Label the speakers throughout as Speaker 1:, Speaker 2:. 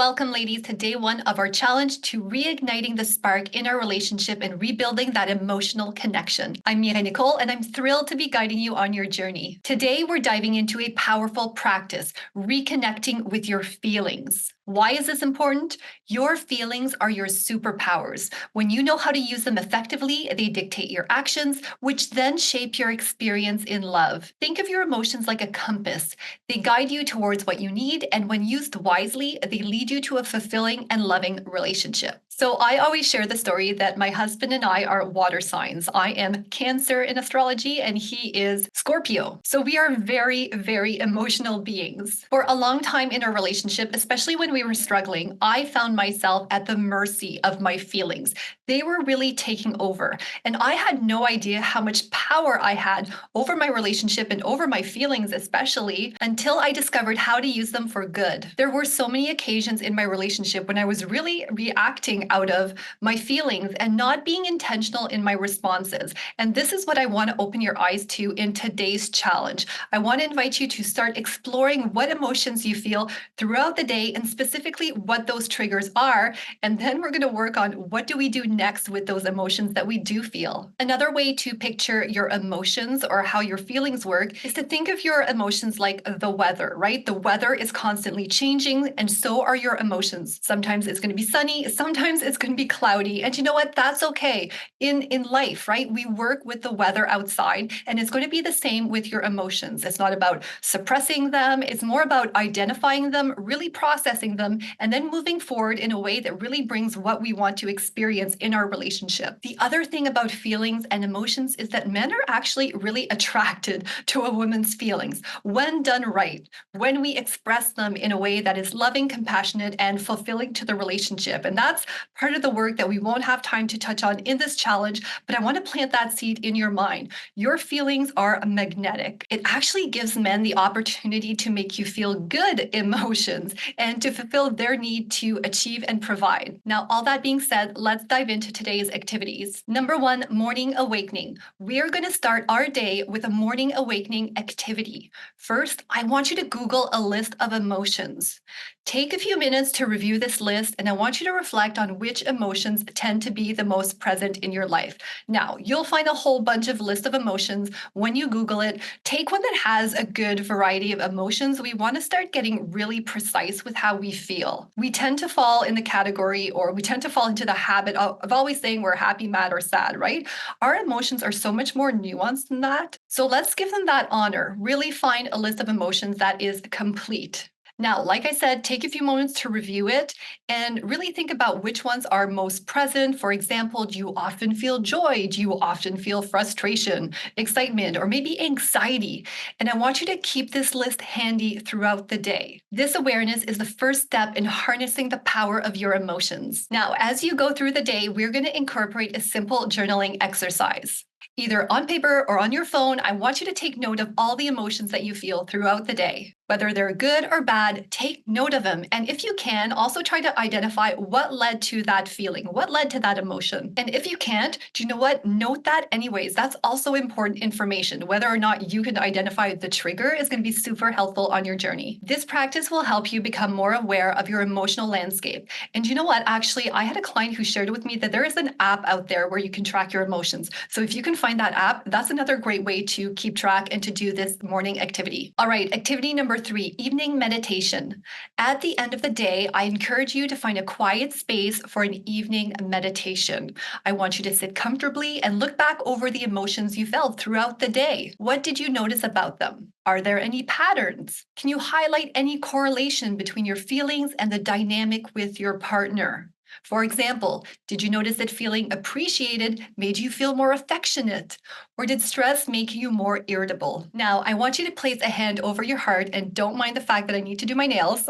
Speaker 1: Welcome, ladies, to day one of our challenge to reigniting the spark in our relationship and rebuilding that emotional connection. I'm Mireille Nicole, and I'm thrilled to be guiding you on your journey. Today, we're diving into a powerful practice, reconnecting with your feelings. Why is this important? Your feelings are your superpowers. When you know how to use them effectively, they dictate your actions, which then shape your experience in love. Think of your emotions like a compass. They guide you towards what you need, and when used wisely, they lead you to a fulfilling and loving relationship. So I always share the story that my husband and I are water signs. I am Cancer in astrology, and he is Scorpio. So we are very, very emotional beings. For a long time in our relationship, especially when we were struggling, I found myself at the mercy of my feelings. They were really taking over, and I had no idea how much power I had over my relationship and over my feelings, especially until I discovered how to use them for good. There were so many occasions in my relationship when I was really reacting out of my feelings and not being intentional in my responses. And this is what I want to open your eyes to in today's challenge. I want to invite you to start exploring what emotions you feel throughout the day and specifically what those triggers are. And then we're going to work on what do we do next with those emotions that we do feel. Another way to picture your emotions or how your feelings work is to think of your emotions like the weather, right? The weather is constantly changing, and so are your emotions. Sometimes it's going to be sunny, sometimes it's going to be cloudy. And you know what? That's okay. In life, right? We work with the weather outside, and it's going to be the same with your emotions. It's not about suppressing them. It's more about identifying them, really processing them, and then moving forward in a way that really brings what we want to experience in our relationship. The other thing about feelings and emotions is that men are actually really attracted to a woman's feelings when done right, when we express them in a way that is loving, compassionate, and fulfilling to the relationship. And that's part of the work that we won't have time to touch on in this challenge, but I want to plant that seed in your mind. Your feelings are magnetic. It actually gives men the opportunity to make you feel good emotions and to fulfill their need to achieve and provide. Now, all that being said, let's dive into today's activities. Number one, morning awakening. We are going to start our day with a morning awakening activity. First, I want you to Google a list of emotions. Take a few minutes to review this list, and I want you to reflect on which emotions tend to be the most present in your life. Now, you'll find a whole bunch of list of emotions when you Google it. Take one that has a good variety of emotions. We want to start getting really precise with how we feel. We tend to fall in the category, or we tend to fall into the habit of always saying we're happy, mad, or sad, right? Our emotions are so much more nuanced than that. So let's give them that honor. Really find a list of emotions that is complete. Now, like I said, take a few moments to review it and really think about which ones are most present. For example, do you often feel joy? Do you often feel frustration, excitement, or maybe anxiety? And I want you to keep this list handy throughout the day. This awareness is the first step in harnessing the power of your emotions. Now, as you go through the day, we're going to incorporate a simple journaling exercise. Either on paper or on your phone, I want you to take note of all the emotions that you feel throughout the day. Whether they're good or bad, take note of them. And if you can, also try to identify what led to that feeling, what led to that emotion. And if you can't, do you know what? Note that anyways. That's also important information. Whether or not you can identify the trigger is going to be super helpful on your journey. This practice will help you become more aware of your emotional landscape. And you know what? Actually, I had a client who shared with me that there is an app out there where you can track your emotions. So if you can find that app, that's another great way to keep track and to do this morning activity. All right, activity number 3, evening meditation. At the end of the day, I encourage you to find a quiet space for an evening meditation. I want you to sit comfortably and look back over the emotions you felt throughout the day. What did you notice about them? Are there any patterns? Can you highlight any correlation between your feelings and the dynamic with your partner? For example, did you notice that feeling appreciated made you feel more affectionate? Or did stress make you more irritable? Now, I want you to place a hand over your heart, and don't mind the fact that I need to do my nails,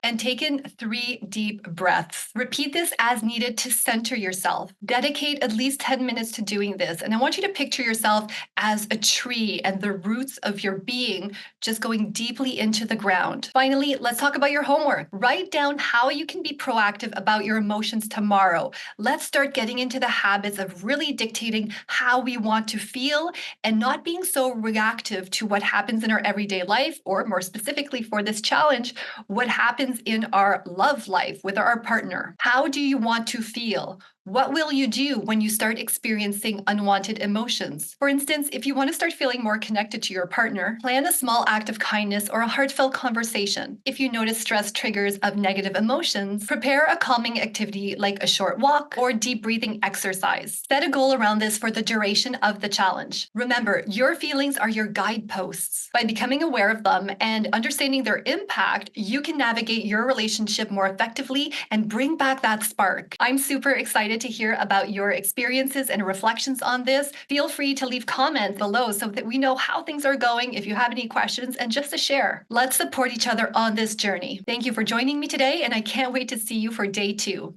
Speaker 1: and take in 3 deep breaths. Repeat this as needed to center yourself. Dedicate at least 10 minutes to doing this, and I want you to picture yourself as a tree and the roots of your being just going deeply into the ground. Finally, let's talk about your homework. Write down how you can be proactive about your emotions emotions tomorrow. Let's start getting into the habits of really dictating how we want to feel and not being so reactive to what happens in our everyday life, or more specifically for this challenge, what happens in our love life with our partner. How do you want to feel? What will you do when you start experiencing unwanted emotions? For instance, if you want to start feeling more connected to your partner, plan a small act of kindness or a heartfelt conversation. If you notice stress triggers of negative emotions, prepare a calming activity like a short walk or deep breathing exercise. Set a goal around this for the duration of the challenge. Remember, your feelings are your guideposts. By becoming aware of them and understanding their impact, you can navigate your relationship more effectively and bring back that spark. I'm super excited to hear about your experiences and reflections on this. Feel free to leave comments below so that we know how things are going, if you have any questions, and just to share. Let's support each other on this journey. Thank you for joining me today, and I can't wait to see you for day 2.